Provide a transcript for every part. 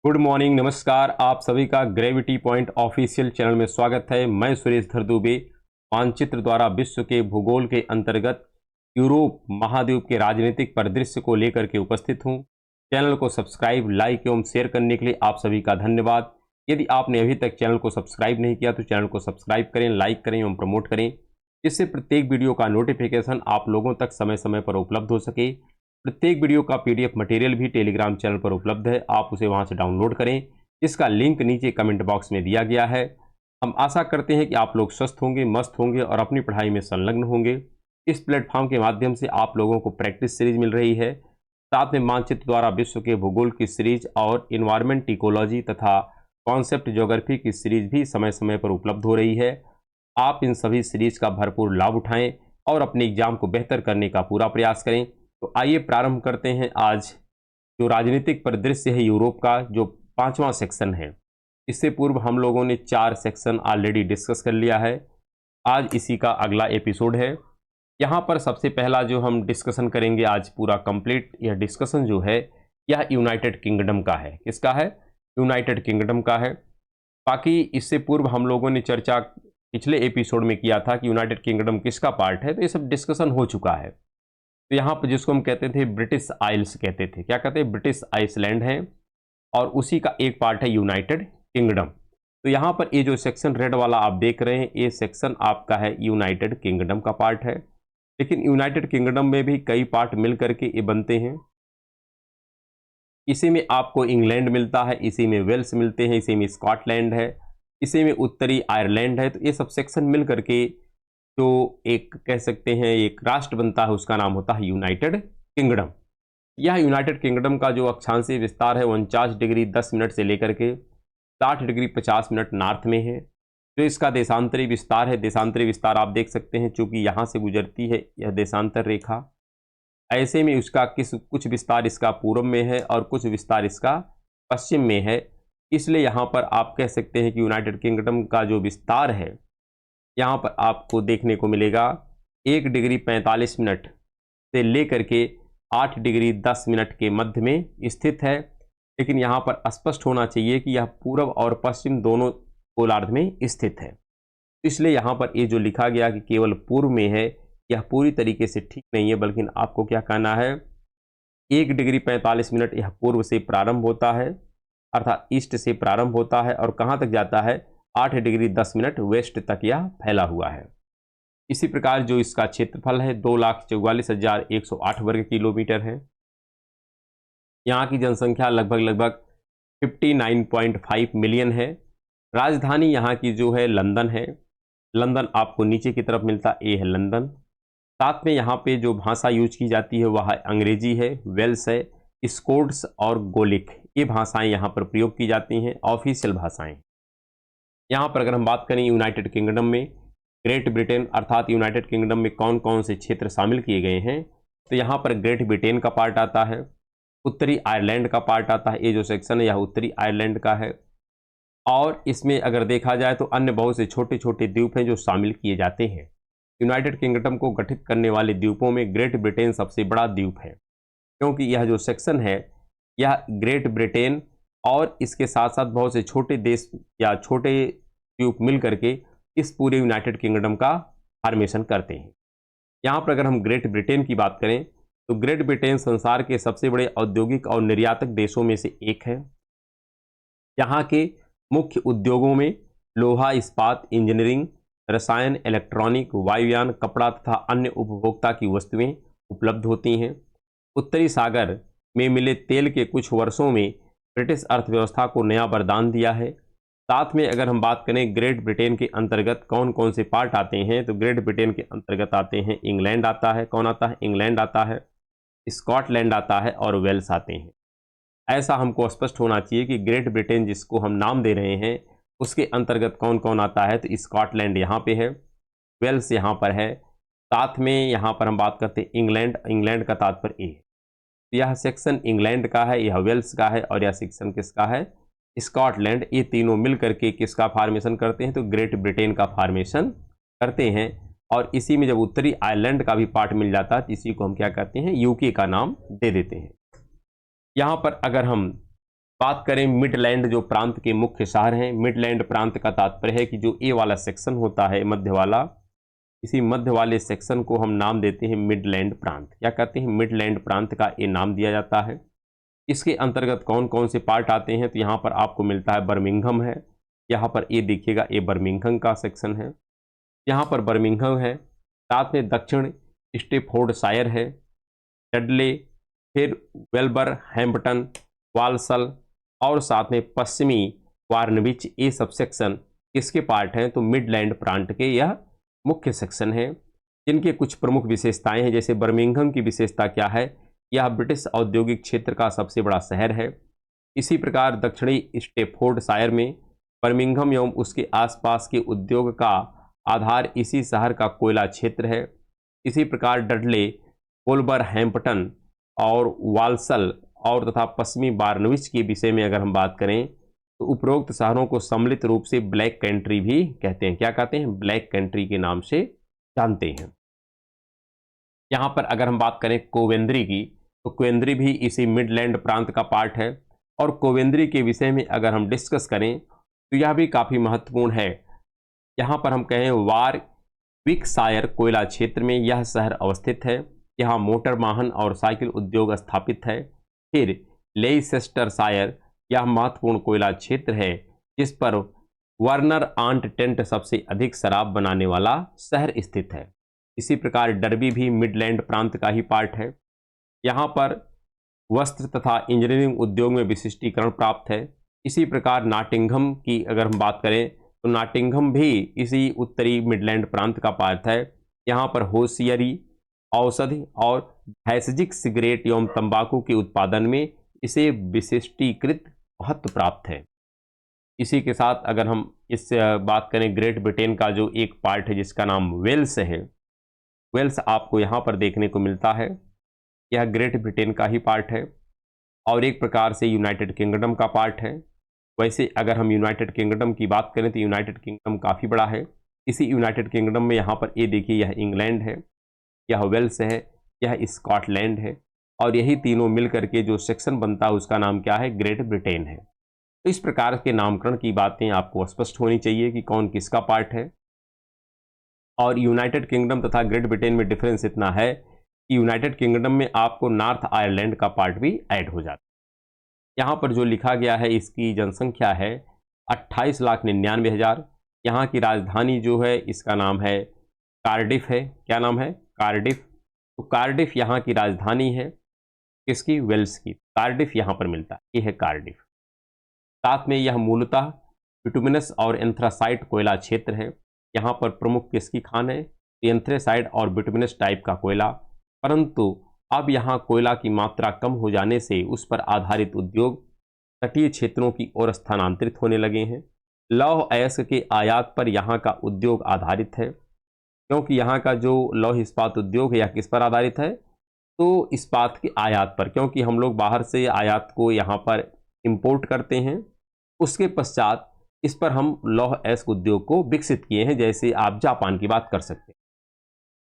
Good morning, नमस्कार। आप सभी का ग्रेविटी पॉइंट ऑफिशियल चैनल में स्वागत है। मैं सुरेश धर दुबे मानचित्र द्वारा विश्व के भूगोल के अंतर्गत यूरोप महाद्वीप के राजनीतिक परिदृश्य को लेकर के उपस्थित हूं। चैनल को सब्सक्राइब, लाइक एवं शेयर करने के लिए आप सभी का धन्यवाद। यदि आपने अभी तक चैनल को सब्सक्राइब नहीं किया तो चैनल को सब्सक्राइब करें, लाइक करें एवं प्रमोट करें, जिससे प्रत्येक वीडियो का नोटिफिकेशन आप लोगों तक समय समय पर उपलब्ध हो सके। प्रत्येक वीडियो का पीडीएफ मटेरियल भी टेलीग्राम चैनल पर उपलब्ध है, आप उसे वहां से डाउनलोड करें। इसका लिंक नीचे कमेंट बॉक्स में दिया गया है। हम आशा करते हैं कि आप लोग स्वस्थ होंगे, मस्त होंगे और अपनी पढ़ाई में संलग्न होंगे। इस प्लेटफॉर्म के माध्यम से आप लोगों को प्रैक्टिस सीरीज मिल रही है, साथ में मानचित्र द्वारा विश्व के भूगोल की सीरीज और इन्वायरमेंट इकोलॉजी तथा कॉन्सेप्ट ज्योग्राफी की सीरीज भी समय समय पर उपलब्ध हो रही है। आप इन सभी सीरीज का भरपूर लाभ उठाएं और अपने एग्जाम को बेहतर करने का पूरा प्रयास करें। तो आइए प्रारंभ करते हैं। आज जो राजनीतिक परिदृश्य है यूरोप का, जो 5वां सेक्शन है, इससे पूर्व हम लोगों ने 4 सेक्शन ऑलरेडी डिस्कस कर लिया है। आज इसी का अगला एपिसोड है। यहाँ पर सबसे पहला जो हम डिस्कशन करेंगे आज पूरा कंप्लीट, यह डिस्कशन जो है यह यूनाइटेड किंगडम का है। किसका है? यूनाइटेड किंगडम का है। बाकी इससे पूर्व हम लोगों ने चर्चा पिछले एपिसोड में किया था कि यूनाइटेड किंगडम किसका पार्ट है, तो ये सब डिस्कशन हो चुका है। तो यहाँ पर जिसको हम कहते थे ब्रिटिश आइल्स कहते थे, क्या कहते हैं? ब्रिटिश आइसलैंड है और उसी का एक पार्ट है यूनाइटेड किंगडम। तो यहाँ पर ये जो सेक्शन रेड वाला आप देख रहे हैं, ये सेक्शन आपका है यूनाइटेड किंगडम का पार्ट है। लेकिन यूनाइटेड किंगडम में भी कई पार्ट मिल करके ये बनते हैं। इसी में आपको इंग्लैंड मिलता है, इसी में वेल्स मिलते हैं, इसी में स्कॉटलैंड है, इसी में उत्तरी आयरलैंड है। तो ये सब सेक्शन मिल करके जो एक कह सकते हैं एक राष्ट्र बनता है, उसका नाम होता है यूनाइटेड किंगडम। यह यूनाइटेड किंगडम का जो अक्षांशीय विस्तार है 49 डिग्री 10 मिनट से लेकर के 60 डिग्री 50 मिनट नॉर्थ में है। जो इसका देशांतरी विस्तार है, देशांतरी विस्तार आप देख सकते हैं, चूंकि यहाँ से गुजरती है यह देशांतर रेखा, ऐसे में उसका कुछ विस्तार इसका पूर्व में है और कुछ विस्तार इसका पश्चिम में है। इसलिए यहाँ पर आप कह सकते हैं कि यूनाइटेड किंगडम का जो विस्तार है यहाँ पर आपको देखने को मिलेगा 1 डिग्री 45 मिनट से लेकर के 8 डिग्री 10 मिनट के मध्य में स्थित है। लेकिन यहाँ पर स्पष्ट होना चाहिए कि यह पूर्व और पश्चिम दोनों गोलार्ध में स्थित है। इसलिए यहाँ पर ये जो लिखा गया कि केवल पूर्व में है, यह पूरी तरीके से ठीक नहीं है, बल्कि आपको क्या कहना है, 1 डिग्री 45 मिनट यह पूर्व से प्रारंभ होता है, अर्थात ईस्ट से प्रारंभ होता है और कहाँ तक जाता है, 8 डिग्री 10 मिनट वेस्ट तक यह फैला हुआ है। इसी प्रकार जो इसका क्षेत्रफल है 2,44,108 वर्ग किलोमीटर है। यहाँ की जनसंख्या लगभग 59.5 मिलियन है। राजधानी यहाँ की जो है लंदन है। लंदन आपको नीचे की तरफ मिलता, ये है लंदन। साथ में यहाँ पे जो भाषा यूज की जाती है वह अंग्रेजी है, वेल्स है, स्कोट्स और गोलिक, ये भाषाएं यहाँ पर प्रयोग की जाती हैं, ऑफिशियल भाषाएं। यहाँ पर अगर हम बात करें यूनाइटेड किंगडम में ग्रेट ब्रिटेन अर्थात यूनाइटेड किंगडम में कौन कौन से क्षेत्र शामिल किए गए हैं, तो यहाँ पर ग्रेट ब्रिटेन का पार्ट आता है, उत्तरी आयरलैंड का पार्ट आता है। ये जो सेक्शन है यह उत्तरी आयरलैंड का है। और इसमें अगर देखा जाए तो अन्य बहुत से छोटे छोटे द्वीप हैं जो शामिल किए जाते हैं। यूनाइटेड किंगडम को गठित करने वाले द्वीपों में ग्रेट ब्रिटेन सबसे बड़ा द्वीप है, क्योंकि यह जो सेक्शन है यह ग्रेट ब्रिटेन और इसके साथ साथ बहुत से छोटे देश या छोटे द्वीप मिल करके इस पूरे यूनाइटेड किंगडम का फॉर्मेशन करते हैं। यहाँ पर अगर हम ग्रेट ब्रिटेन की बात करें तो ग्रेट ब्रिटेन संसार के सबसे बड़े औद्योगिक और निर्यातक देशों में से एक है। यहाँ के मुख्य उद्योगों में लोहा, इस्पात, इंजीनियरिंग, रसायन, इलेक्ट्रॉनिक, वायुयान, कपड़ा तथा अन्य उपभोक्ता की वस्तुएं उपलब्ध होती हैं। उत्तरी सागर में मिले तेल के कुछ वर्षों में ब्रिटिश अर्थव्यवस्था को नया वरदान दिया है। साथ में अगर हम बात करें ग्रेट ब्रिटेन के अंतर्गत कौन कौन से पार्ट आते हैं, तो ग्रेट ब्रिटेन के अंतर्गत आते हैं इंग्लैंड आता है, कौन आता है, इंग्लैंड आता है, स्कॉटलैंड आता है और वेल्स आते हैं। ऐसा हमको स्पष्ट होना चाहिए कि ग्रेट ब्रिटेन जिसको हम नाम दे रहे हैं उसके अंतर्गत कौन कौन आता है, तो स्कॉटलैंड यहाँ पे है, वेल्स यहाँ पर है, साथ में यहाँ पर हम बात करते हैं इंग्लैंड, इंग्लैंड का तात्पर्य ए है। यह सेक्शन इंग्लैंड का है, यह वेल्स का है और यह सेक्शन किसका है, स्कॉटलैंड। ये तीनों मिल करके किसका फॉर्मेशन करते हैं, तो ग्रेट ब्रिटेन का फॉर्मेशन करते हैं। और इसी में जब उत्तरी आयरलैंड का भी पार्ट मिल जाता है तो इसी को हम क्या कहते हैं, यूके का नाम दे देते हैं। यहाँ पर अगर हम बात करें मिडलैंड जो प्रांत के मुख्य शहर हैं, मिडलैंड प्रांत का तात्पर्य है कि जो ए वाला सेक्शन होता है मध्य वाला, इसी मध्य वाले सेक्शन को हम नाम देते हैं मिडलैंड प्रांत। क्या कहते हैं? मिडलैंड प्रांत का ये नाम दिया जाता है। इसके अंतर्गत कौन कौन से पार्ट आते हैं? तो यहाँ पर आपको मिलता है बर्मिंघम है, यहाँ पर ये देखिएगा ये बर्मिंघम का सेक्शन है, यहाँ पर बर्मिंघम है, साथ में दक्षिण स्टेफोर्डशायर है, डडले, फिर वेलबर हैम्पटन, वालसल और साथ में पश्चिमी वार्नविच, ये सब सेक्शन किसके पार्ट हैं? तो मिडलैंड प्रांत के यह मुख्य सेक्शन है, जिनके कुछ प्रमुख विशेषताएं हैं। जैसे बर्मिंघम की विशेषता क्या है? यह ब्रिटिश औद्योगिक क्षेत्र का सबसे बड़ा शहर है। इसी प्रकार दक्षिणी स्टेफोर्डशायर में बर्मिंघम एवं उसके आसपास के उद्योग का आधार इसी शहर का कोयला क्षेत्र है। इसी प्रकार डडले, वोल्वरहैम्पटन और वालसल और तथा पश्चिमी बार्नविच के विषय में अगर हम बात करें तो उपरोक्त शहरों को सम्मिलित रूप से ब्लैक कंट्री भी कहते हैं। क्या कहते हैं? ब्लैक कंट्री के नाम से जानते हैं। यहाँ पर अगर हम बात करें कोवेंद्री की, तो कोवेंद्री भी इसी मिडलैंड प्रांत का पार्ट है। और कोवेंद्री के विषय में अगर हम डिस्कस करें तो यह भी काफ़ी महत्वपूर्ण है। यहाँ पर हम कहें वारविकशायर कोयला क्षेत्र में यह शहर अवस्थित है। यहाँ मोटर वाहन और साइकिल उद्योग स्थापित है। फिर लेइसेस्टरशायर, यह महत्वपूर्ण कोयला क्षेत्र है जिस पर वर्नर आंट टेंट सबसे अधिक शराब बनाने वाला शहर स्थित है। इसी प्रकार डर्बी भी मिडलैंड प्रांत का ही पार्ट है। यहाँ पर वस्त्र तथा इंजीनियरिंग उद्योग में विशिष्टीकरण प्राप्त है। इसी प्रकार नाटिंघम की अगर हम बात करें तो नाटिंघम भी इसी उत्तरी मिडलैंड प्रांत का पार्ट है। यहाँ पर होशियरी, औषधि और भैषजिक सिगरेट एवं तंबाकू के उत्पादन में इसे विशिष्टीकृत महत्व प्राप्त है। इसी के साथ अगर हम इस बात करें ग्रेट ब्रिटेन का जो एक पार्ट है जिसका नाम वेल्स है, वेल्स आपको यहाँ पर देखने को मिलता है। यह ग्रेट ब्रिटेन का ही पार्ट है और एक प्रकार से यूनाइटेड किंगडम का पार्ट है। वैसे अगर हम यूनाइटेड किंगडम की बात करें तो यूनाइटेड किंगडम काफ़ी बड़ा है। इसी यूनाइटेड किंगडम में यहाँ पर ये देखिए, यह इंग्लैंड है, यह वेल्स है, यह स्कॉटलैंड है और यही तीनों मिल करके जो सेक्शन बनता है उसका नाम क्या है? ग्रेट ब्रिटेन है। तो इस प्रकार के नामकरण की बातें आपको स्पष्ट होनी चाहिए कि कौन किसका पार्ट है। और यूनाइटेड किंगडम तथा ग्रेट ब्रिटेन में डिफरेंस इतना है कि यूनाइटेड किंगडम में आपको नॉर्थ आयरलैंड का पार्ट भी ऐड हो जाता है। यहाँ पर जो लिखा गया है इसकी जनसंख्या है 28,99,000। यहाँ की राजधानी जो है इसका नाम है कार्डिफ है। क्या नाम है? कार्डिफ। तो कार्डिफ यहाँ की राजधानी है, किसकी? वेल्स की। कार्डिफ यहाँ पर मिलता है, ये है कार्डिफ। साथ में यह मूलतः बिटुमिनस और एंथ्रासाइट कोयला क्षेत्र है। यहाँ पर प्रमुख किसकी खान है? एंथ्रासाइट और बिटुमिनस टाइप का कोयला। परंतु अब यहाँ कोयला की मात्रा कम हो जाने से उस पर आधारित उद्योग तटीय क्षेत्रों की ओर स्थानांतरित होने लगे हैं। लौह अयस्क के आयात पर यहाँ का उद्योग आधारित है, क्योंकि यहाँ का जो लौह इस्पात उद्योग है यह किस पर आधारित है? तो इस्पात के आयात पर, क्योंकि हम लोग बाहर से आयात को यहाँ पर इंपोर्ट करते हैं। उसके पश्चात इस पर हम लौह अयस्क उद्योग को विकसित किए हैं, जैसे आप जापान की बात कर सकते हैं।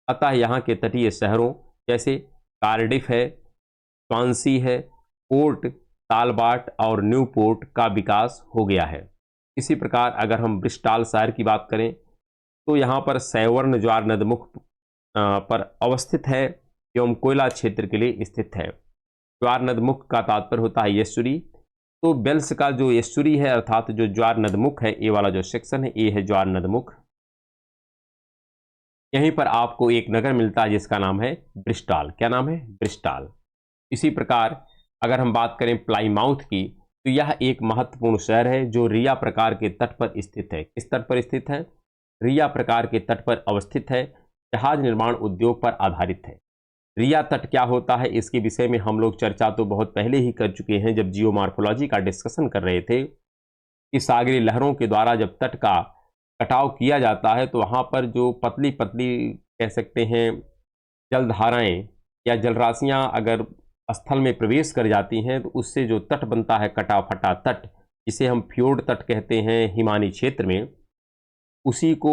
अतः यहाँ के तटीय शहरों जैसे कार्डिफ है, स्वांसी है, पोर्ट तालबाट और न्यूपोर्ट का विकास हो गया है। इसी प्रकार अगर हम ब्रिस्टॉल शहर की बात करें तो यहाँ पर सैवर्न ज्वार नदमुख पर अवस्थित है एवं कोयला क्षेत्र के लिए स्थित है। ज्वार नदमुख का तात्पर्य होता है यस्सुरी। तो बेल्स का जो यस्सुरी है अर्थात जो ज्वार नदमुख है, ये वाला जो सेक्शन है ये है ज्वार नदमुख। यहीं पर आपको एक नगर मिलता है जिसका नाम है ब्रिस्टॉल। क्या नाम है? ब्रिस्टॉल। इसी प्रकार अगर हम बात करें प्लाईमाउथ की तो यह एक महत्वपूर्ण शहर है जो रिया प्रकार के तट पर स्थित है। किस तट पर स्थित है? रिया प्रकार के तट पर अवस्थित है, जहाज निर्माण उद्योग पर आधारित है। रिया तट क्या होता है इसके विषय में हम लोग चर्चा तो बहुत पहले ही कर चुके हैं, जब जियोमार्फोलॉजी का डिस्कशन कर रहे थे कि सागरी लहरों के द्वारा जब तट का कटाव किया जाता है तो वहाँ पर जो पतली पतली कह सकते हैं जलधाराएं या जलराशियाँ अगर स्थल में प्रवेश कर जाती हैं तो उससे जो तट बनता है कटा फटा तट, जिसे हम फ्योर्ड तट कहते हैं हिमानी क्षेत्र में, उसी को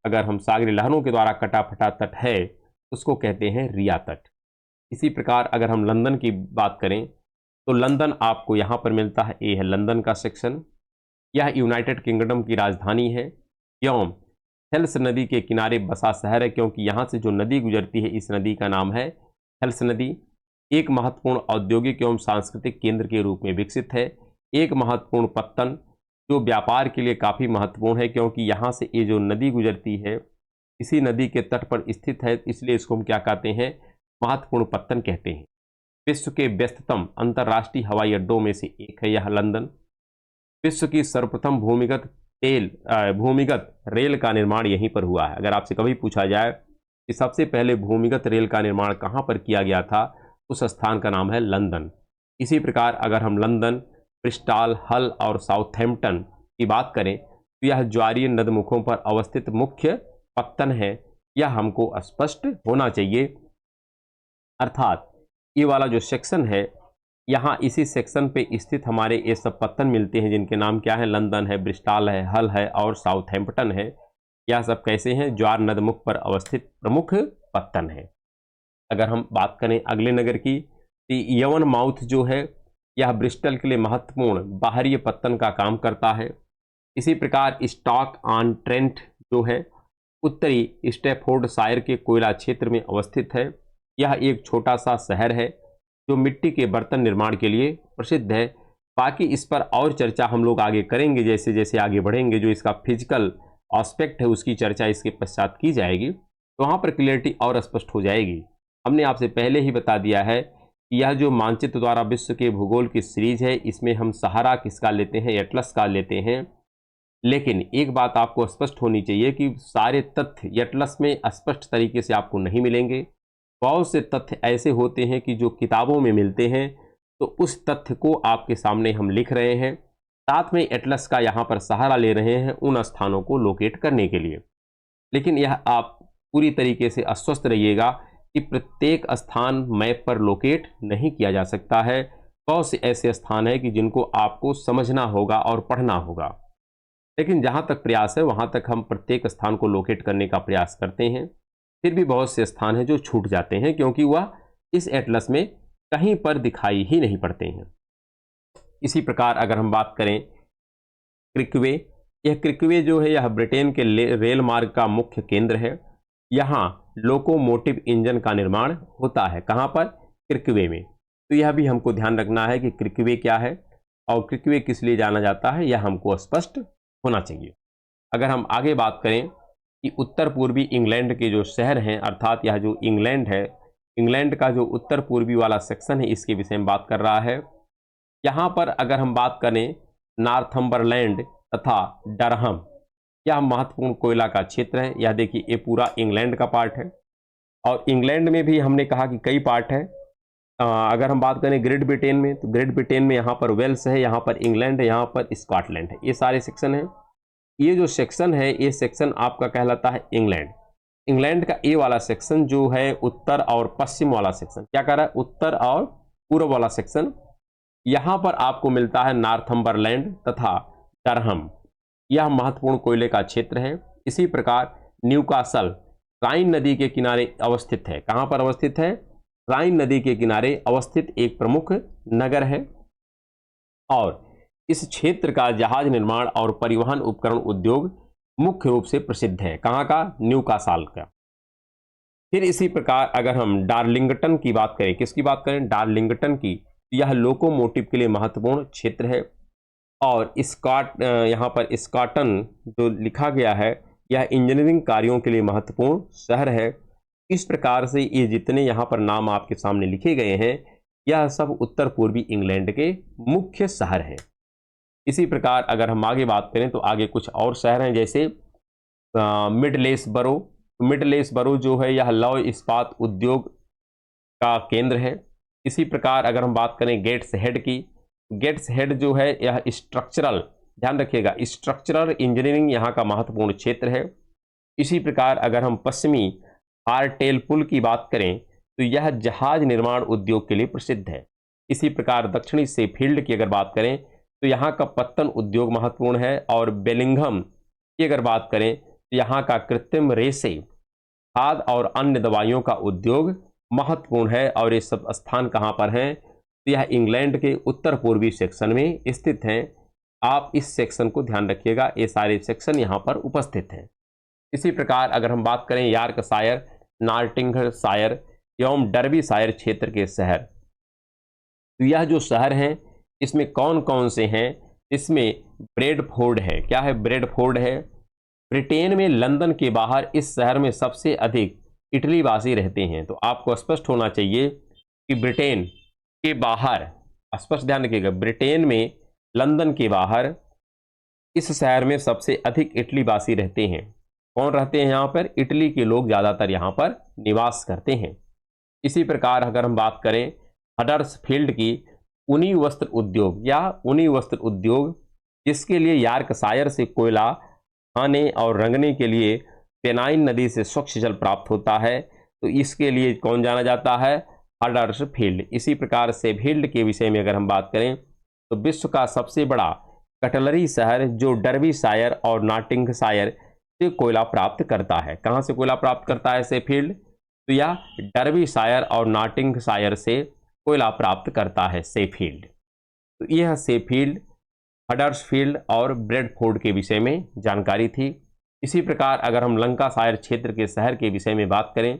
अगर हम सागरी लहरों के द्वारा कटा फटा तट है उसको कहते हैं रिया तट। इसी प्रकार अगर हम लंदन की बात करें तो लंदन आपको यहाँ पर मिलता है, ये है लंदन का सेक्शन। यह यूनाइटेड किंगडम की राजधानी है। क्यों? थेल्स नदी के किनारे बसा शहर है, क्योंकि यहाँ से जो नदी गुजरती है इस नदी का नाम है थेल्स नदी। एक महत्वपूर्ण औद्योगिक एवं सांस्कृतिक केंद्र के रूप में विकसित है। एक महत्वपूर्ण पत्तन जो व्यापार के लिए काफ़ी महत्वपूर्ण है, क्योंकि यहाँ से ये जो नदी गुजरती है इसी नदी के तट पर स्थित है, इसलिए इसको हम क्या कहते हैं? महत्वपूर्ण पत्तन कहते हैं। विश्व के व्यस्ततम अंतर्राष्ट्रीय हवाई अड्डों में से एक है यह लंदन। विश्व की सर्वप्रथम भूमिगत रेल का निर्माण यहीं पर हुआ है। अगर आपसे कभी पूछा जाए कि सबसे पहले भूमिगत रेल का निर्माण कहाँ पर किया गया था, उस स्थान का नाम है लंदन। इसी प्रकार अगर हम लंदन, ब्रिस्टल, हल और साउथहैम्पटन की बात करें तो यह ज्वारीय नदमुखों पर अवस्थित मुख्य पत्तन है। यह हमको स्पष्ट होना चाहिए। अर्थात ये वाला जो सेक्शन है, यहाँ इसी सेक्शन पे स्थित हमारे ये सब पत्तन मिलते हैं, जिनके नाम क्या है? लंदन है, ब्रिस्टल है, हल है और साउथहैम्पटन है। यह सब कैसे हैं? ज्वार नदमुख पर अवस्थित प्रमुख पत्तन है। अगर हम बात करें अगले नगर की, तो यवन माउथ जो है यह ब्रिस्टल के लिए महत्वपूर्ण बाहरी पत्तन का काम करता है। इसी प्रकार स्टॉक ऑन ट्रेंट जो है उत्तरी स्टैफोर्डशायर के कोयला क्षेत्र में अवस्थित है। यह एक छोटा सा शहर है जो मिट्टी के बर्तन निर्माण के लिए प्रसिद्ध है। बाकी इस पर और चर्चा हम लोग आगे करेंगे, जैसे जैसे आगे बढ़ेंगे जो इसका फिजिकल एस्पेक्ट है उसकी चर्चा इसके पश्चात की जाएगी, तो वहाँ पर क्लियरिटी और स्पष्ट हो जाएगी। हमने आपसे पहले ही बता दिया है कि यह जो मानचित्र द्वारा विश्व के भूगोल की सीरीज है, इसमें हम सहारा किसका लेते हैं? एटलस का लेते हैं। लेकिन एक बात आपको स्पष्ट होनी चाहिए कि सारे तथ्य एटलस में स्पष्ट तरीके से आपको नहीं मिलेंगे। बहुत से तथ्य ऐसे होते हैं कि जो किताबों में मिलते हैं, तो उस तथ्य को आपके सामने हम लिख रहे हैं, साथ में एटलस का यहाँ पर सहारा ले रहे हैं उन स्थानों को लोकेट करने के लिए। लेकिन यह आप पूरी तरीके से आश्वस्त रहिएगा कि प्रत्येक स्थान मैप पर लोकेट नहीं किया जा सकता है। बहुत से ऐसे स्थान हैं कि जिनको आपको समझना होगा और पढ़ना होगा, लेकिन जहाँ तक प्रयास है वहाँ तक हम प्रत्येक स्थान को लोकेट करने का प्रयास करते हैं। फिर भी बहुत से स्थान हैं जो छूट जाते हैं, क्योंकि वह इस एटलस में कहीं पर दिखाई ही नहीं पड़ते हैं। इसी प्रकार अगर हम बात करें क्रिकवे, यह क्रिकवे जो है यह ब्रिटेन के रेल मार्ग का मुख्य केंद्र है। यहाँ लोकोमोटिव इंजन का निर्माण होता है। कहाँ पर? क्रिकवे में। तो यह भी हमको ध्यान रखना है कि क्रिकवे क्या है और क्रिकवे किस लिए जाना जाता है, यह हमको स्पष्ट होना चाहिए। अगर हम आगे बात करें कि उत्तर पूर्वी इंग्लैंड के जो शहर हैं, अर्थात यह जो इंग्लैंड है, इंग्लैंड का जो उत्तर पूर्वी वाला सेक्शन है, इसके विषय में बात कर रहा है। यहाँ पर अगर हम बात करें नॉर्थम्बरलैंड तथा डरहम, यह महत्वपूर्ण कोयला का क्षेत्र है। यह देखिए ये पूरा इंग्लैंड का पार्ट है, और इंग्लैंड में भी हमने कहा कि कई पार्ट है। अगर हम बात करें ग्रेट ब्रिटेन में, तो ग्रेट ब्रिटेन में यहाँ पर वेल्स है, यहाँ पर इंग्लैंड है, यहाँ पर स्कॉटलैंड है। ये सारे सेक्शन हैं। ये जो सेक्शन है, ये सेक्शन आपका कहलाता है इंग्लैंड। इंग्लैंड का ये वाला सेक्शन जो है उत्तर और पश्चिम वाला सेक्शन, क्या कह रहा है? उत्तर और पूर्व वाला सेक्शन, यहाँ पर आपको मिलता है नॉर्थम्बरलैंड तथा डरहम। यह महत्वपूर्ण कोयले का क्षेत्र है। इसी प्रकार न्यूकासल राइन नदी के किनारे अवस्थित है। कहाँ पर अवस्थित है? राइन नदी के किनारे अवस्थित एक प्रमुख नगर है, और इस क्षेत्र का जहाज निर्माण और परिवहन उपकरण उद्योग मुख्य रूप से प्रसिद्ध है। कहाँ का? न्यूकासल का। फिर इसी प्रकार अगर हम डार्लिंगटन की बात करें, किसकी बात करें? डार्लिंगटन की। यह लोकोमोटिव के लिए महत्वपूर्ण क्षेत्र है, और यहाँ पर स्कॉटन जो लिखा गया है, यह इंजीनियरिंग कार्यों के लिए महत्वपूर्ण शहर है। इस प्रकार से ये जितने यहाँ पर नाम आपके सामने लिखे गए हैं, यह सब उत्तर पूर्वी इंग्लैंड के मुख्य शहर हैं। इसी प्रकार अगर हम आगे बात करें तो आगे कुछ और शहर हैं, जैसे मिडलेसबरो। मिडलेसबरो जो है यह लौह इस्पात उद्योग का केंद्र है। इसी प्रकार अगर हम बात करें गेट्स हेड की, गेट्स हेड जो है यह स्ट्रक्चरल, ध्यान रखिएगा, स्ट्रक्चरल इंजीनियरिंग यहाँ का महत्वपूर्ण क्षेत्र है। इसी प्रकार अगर हम पश्चिमी हार्टेलपुल की बात करें तो यह जहाज निर्माण उद्योग के लिए प्रसिद्ध है। इसी प्रकार दक्षिणी शेफील्ड की अगर बात करें तो यहाँ का पत्तन उद्योग महत्वपूर्ण है, और बेलिंघम की अगर बात करें तो यहाँ का कृत्रिम रेशे, खाद और अन्य दवाइयों का उद्योग महत्वपूर्ण है। और ये सब स्थान कहाँ पर हैं? तो यह इंग्लैंड के उत्तर पूर्वी सेक्शन में स्थित हैं। आप इस सेक्शन को ध्यान रखिएगा, ये सारे सेक्शन यहाँ पर उपस्थित हैं। इसी प्रकार अगर हम बात करें यॉर्कशायर, नॉटिंघशायर एवं डर्बीशायर क्षेत्र के शहर, तो यह जो शहर हैं इसमें कौन कौन से हैं? इसमें ब्रेडफोर्ड है। क्या है? ब्रेडफोर्ड है। ब्रिटेन में लंदन के बाहर इस शहर में सबसे अधिक इटली वासी रहते हैं। तो आपको स्पष्ट होना चाहिए कि ब्रिटेन के बाहर, स्पष्ट ध्यान रखिएगा, ब्रिटेन में लंदन के बाहर इस शहर में सबसे अधिक इटली वासी रहते हैं। कौन रहते हैं यहाँ पर? इटली के लोग ज़्यादातर यहाँ पर निवास करते हैं। इसी प्रकार अगर हम बात करें हडर्सफील्ड की, ऊनी वस्त्र उद्योग या ऊनी वस्त्र उद्योग, जिसके लिए यॉर्कशायर से कोयला खाने और रंगने के लिए पेनाइन नदी से स्वच्छ जल प्राप्त होता है। तो इसके लिए कौन जाना जाता है? हडर्सफील्ड। इसी प्रकार शेफील्ड के विषय में अगर हम बात करें तो विश्व का सबसे बड़ा कटलरी शहर जो डर्बीशायर और नॉटिंघशायर से कोयला प्राप्त करता है। कहाँ से कोयला प्राप्त करता है शेफील्ड? तो यह डर्बीशायर और नॉटिंघशायर से कोयला प्राप्त करता है शेफील्ड। तो यह शेफील्ड, हडर्सफील्ड और ब्रेडफोर्ड के विषय में जानकारी थी। इसी प्रकार अगर हम लंकाशायर क्षेत्र के शहर के विषय में बात करें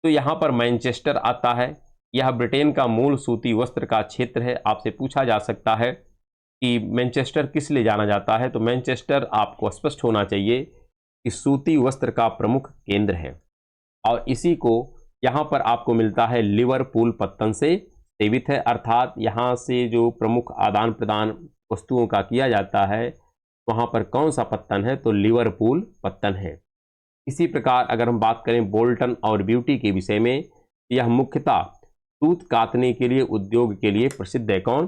तो यहाँ पर मैनचेस्टर आता है। यह ब्रिटेन का मूल सूती वस्त्र का क्षेत्र है। आपसे पूछा जा सकता है कि मैनचेस्टर किस लिए जाना जाता है? तो मैनचेस्टर आपको स्पष्ट होना चाहिए कि सूती वस्त्र का प्रमुख केंद्र है, और इसी को यहाँ पर आपको मिलता है लिवरपूल पत्तन से सेवित है। अर्थात यहाँ से जो प्रमुख आदान प्रदान वस्तुओं का किया जाता है वहाँ पर कौन सा पत्तन है? तो लिवरपूल पत्तन है। इसी प्रकार अगर हम बात करें बोल्टन और ब्यूटी के विषय में, यह मुख्यतः सूत कातने के लिए उद्योग के लिए प्रसिद्ध है। कौन?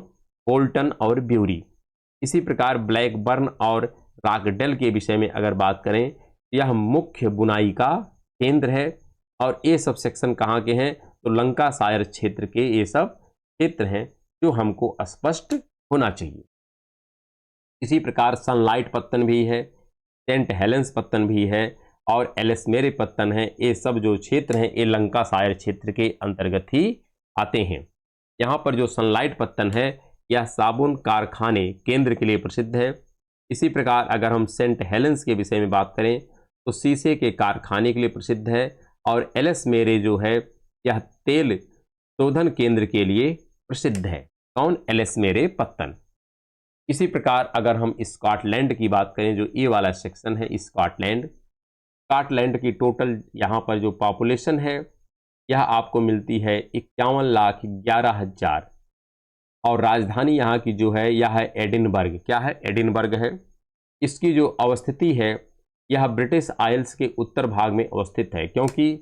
बोल्टन और ब्यूरी। इसी प्रकार ब्लैकबर्न और रॉकडेल के विषय में अगर बात करें, यह मुख्य बुनाई का केंद्र है। और ये सब सेक्शन कहाँ के हैं? तो लंकाशायर क्षेत्र के ये सब क्षेत्र हैं जो हमको स्पष्ट होना चाहिए। इसी प्रकार सनलाइट पत्तन भी है, सेंट हेलेंस पत्तन भी है और एलिसमेरे पत्तन है। ये सब जो क्षेत्र हैं ये लंकाशायर क्षेत्र के अंतर्गत ही आते हैं। यहाँ पर जो सनलाइट पत्तन है यह साबुन कारखाने केंद्र के लिए प्रसिद्ध है। इसी प्रकार अगर हम सेंट हेलेंस के विषय में बात करें तो शीशे के कारखाने के लिए प्रसिद्ध है। और एलिसमेरे जो है यह तेल शोधन केंद्र के लिए प्रसिद्ध है। कौन? एलिसमेरे पत्तन। इसी प्रकार अगर हम स्कॉटलैंड की बात करें, जो ये वाला सेक्शन है स्कॉटलैंड, स्कॉटलैंड की टोटल यहाँ पर जो पॉपुलेशन है यह आपको मिलती है 51,11,000 और राजधानी यहाँ की जो है यह है एडिनबर्ग। क्या है? एडिनबर्ग है। इसकी जो अवस्थिति है यह ब्रिटिश आइल्स के उत्तर भाग में अवस्थित है, क्योंकि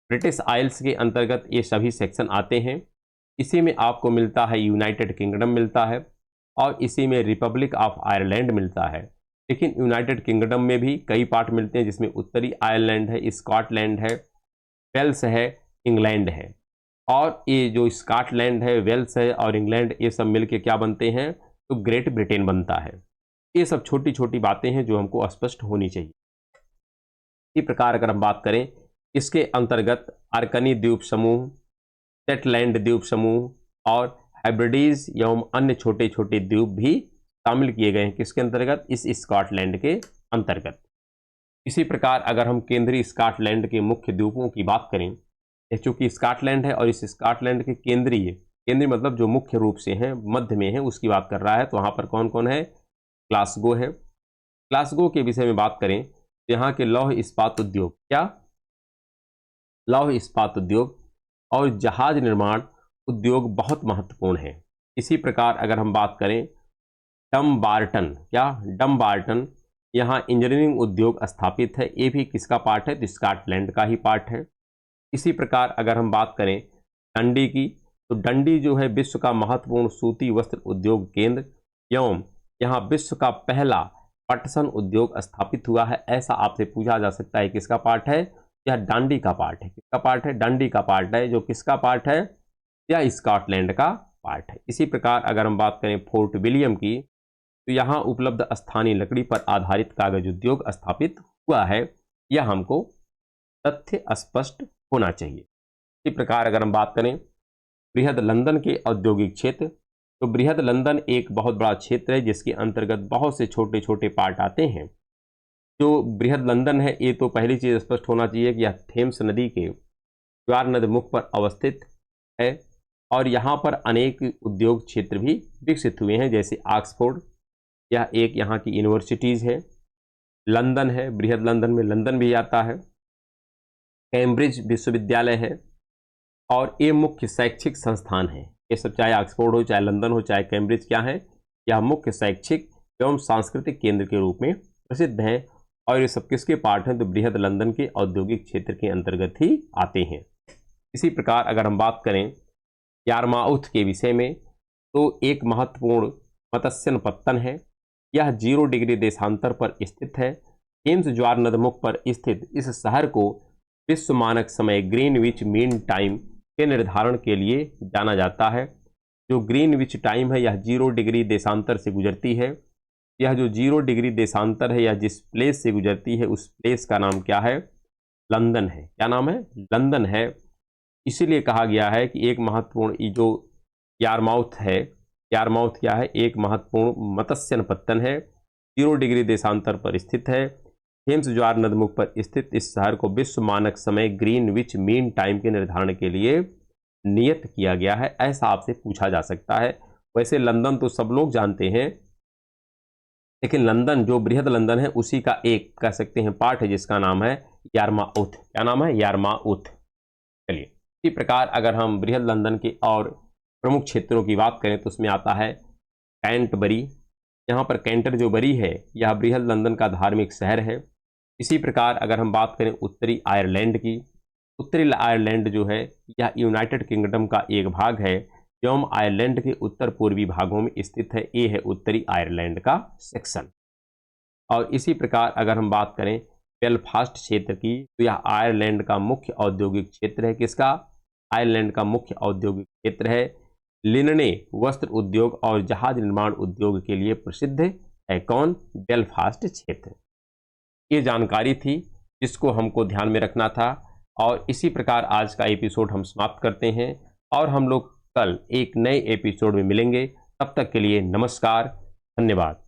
ब्रिटिश आइल्स के अंतर्गत ये सभी सेक्शन आते हैं। इसी में आपको मिलता है यूनाइटेड किंगडम मिलता है और इसी में रिपब्लिक ऑफ आयरलैंड मिलता है। लेकिन यूनाइटेड किंगडम में भी कई पार्ट मिलते हैं, जिसमें उत्तरी आयरलैंड है, स्कॉटलैंड है, वेल्स है, इंग्लैंड है। और ये जो स्कॉटलैंड है, वेल्स है और इंग्लैंड, ये सब मिलके क्या बनते हैं? तो ग्रेट ब्रिटेन बनता है। ये सब छोटी छोटी बातें हैं जो हमको स्पष्ट होनी चाहिए। इसी प्रकार अगर हम बात करें, इसके अंतर्गत अर्कनी द्वीप समूह, सेटलैंड द्वीप समूह और हेब्रिडीज एवं अन्य छोटे छोटे द्वीप भी शामिल किए गए हैं। किसके अंतर्गत? इस स्कॉटलैंड के अंतर्गत। इसी प्रकार अगर हम केंद्रीय स्कॉटलैंड के मुख्य द्वीपों की बात करें, चूंकि स्कॉटलैंड है और इस स्कॉटलैंड के केंद्रीय मतलब जो मुख्य रूप से हैं, मध्य में है, उसकी बात कर रहा है, तो वहाँ पर कौन कौन है? ग्लासगो है। ग्लासगो के विषय में बात करें तो यहाँ के लौह इस्पात उद्योग, क्या? लौह इस्पात उद्योग और जहाज निर्माण उद्योग बहुत महत्वपूर्ण है। इसी प्रकार अगर हम बात करें डमबार्टन, क्या? डमबार्टन, यहाँ इंजीनियरिंग उद्योग स्थापित है। ये भी किसका पार्ट है? तो स्कॉटलैंड का ही पार्ट है। इसी प्रकार अगर हम बात करें डंडी की, तो डंडी जो है विश्व का महत्वपूर्ण सूती वस्त्र उद्योग केंद्र एवं यहाँ विश्व का पहला पटसन उद्योग स्थापित हुआ है। ऐसा आपसे पूछा जा सकता है किसका पार्ट है? यह डांडी का पार्ट है। किसका पार्ट है? डंडी का पार्ट है। जो किसका पार्ट है? यह स्कॉटलैंड का पार्ट है। इसी प्रकार अगर हम बात करें फोर्ट विलियम की, तो यहाँ उपलब्ध स्थानीय लकड़ी पर आधारित कागज उद्योग स्थापित हुआ है। यह हमको तथ्य स्पष्ट होना चाहिए। इसी प्रकार अगर हम बात करें बृहद लंदन के औद्योगिक क्षेत्र। तो बृहद लंदन एक बहुत बड़ा क्षेत्र है जिसके अंतर्गत बहुत से छोटे छोटे पार्ट आते हैं। जो बृहद लंदन है, ये तो पहली चीज़ स्पष्ट होना चाहिए कि यह थेम्स नदी के ज्वार नदमुख पर अवस्थित है और यहाँ पर अनेक उद्योग क्षेत्र भी विकसित हुए हैं, जैसे ऑक्सफोर्ड, यह एक यहाँ की यूनिवर्सिटीज़ है। लंदन है, बृहद लंदन में लंदन भी आता है। कैम्ब्रिज विश्वविद्यालय है और ये मुख्य शैक्षिक संस्थान है। ये सब चाहे ऑक्सफोर्ड हो, चाहे लंदन हो, चाहे कैम्ब्रिज, क्या है, यह मुख्य शैक्षिक एवं सांस्कृतिक केंद्र के रूप में प्रसिद्ध हैं। और ये सब किसके पार्ट हैं, तो बृहद लंदन के औद्योगिक क्षेत्र के अंतर्गत ही आते हैं। इसी प्रकार अगर हम बात करें यारमाउथ के विषय में, तो एक महत्वपूर्ण मत्स्य पत्तन है। यह 0 डिग्री देशांतर पर स्थित है। थेम्स ज्वार नदमुख पर स्थित इस शहर को विश्व मानक समय ग्रीनविच मीन टाइम के निर्धारण के लिए जाना जाता है। जो ग्रीनविच टाइम है, यह 0 डिग्री देशांतर से गुजरती है। यह जो 0 डिग्री देशांतर है, यह जिस प्लेस से गुजरती है उस प्लेस का नाम क्या है, लंदन है। क्या नाम है, लंदन है। इसीलिए कहा गया है कि एक महत्वपूर्ण जो यारमाउथ है, यारमाउथ क्या है, एक महत्वपूर्ण मत्स्य पत्तन है, 0 डिग्री देशांतर पर स्थित है। थेम्स ज्वार नदमुख पर स्थित इस शहर को विश्व मानक समय ग्रीनविच मीन टाइम के निर्धारण के लिए नियत किया गया है। ऐसा आपसे पूछा जा सकता है। वैसे लंदन तो सब लोग जानते हैं, लेकिन लंदन जो बृहद लंदन है उसी का एक कह सकते हैं पार्ट है जिसका नाम है यारमाउथ। क्या नाम है, यारमाउथ। चलिए, इसी प्रकार अगर हम बृहद लंदन के और प्रमुख क्षेत्रों की बात करें तो उसमें आता है कैंटबरी। यहाँ पर कैंटरबरी है, यह बृहद लंदन का धार्मिक शहर है। इसी प्रकार अगर हम बात करें उत्तरी आयरलैंड की, उत्तरी आयरलैंड जो है यह यूनाइटेड किंगडम का एक भाग है एवं आयरलैंड के उत्तर पूर्वी भागों में स्थित है। ये है उत्तरी आयरलैंड का सेक्शन। और इसी प्रकार अगर हम बात करें बेलफास्ट क्षेत्र की, तो यह आयरलैंड का मुख्य औद्योगिक क्षेत्र है। किसका, आयरलैंड का मुख्य औद्योगिक क्षेत्र है। लिनने वस्त्र उद्योग और जहाज निर्माण उद्योग के लिए प्रसिद्ध है। कौन, बेलफास्ट क्षेत्र। ये जानकारी थी जिसको हमको ध्यान में रखना था। और इसी प्रकार आज का एपिसोड हम समाप्त करते हैं और हम लोग कल एक नए एपिसोड में मिलेंगे। तब तक के लिए नमस्कार, धन्यवाद।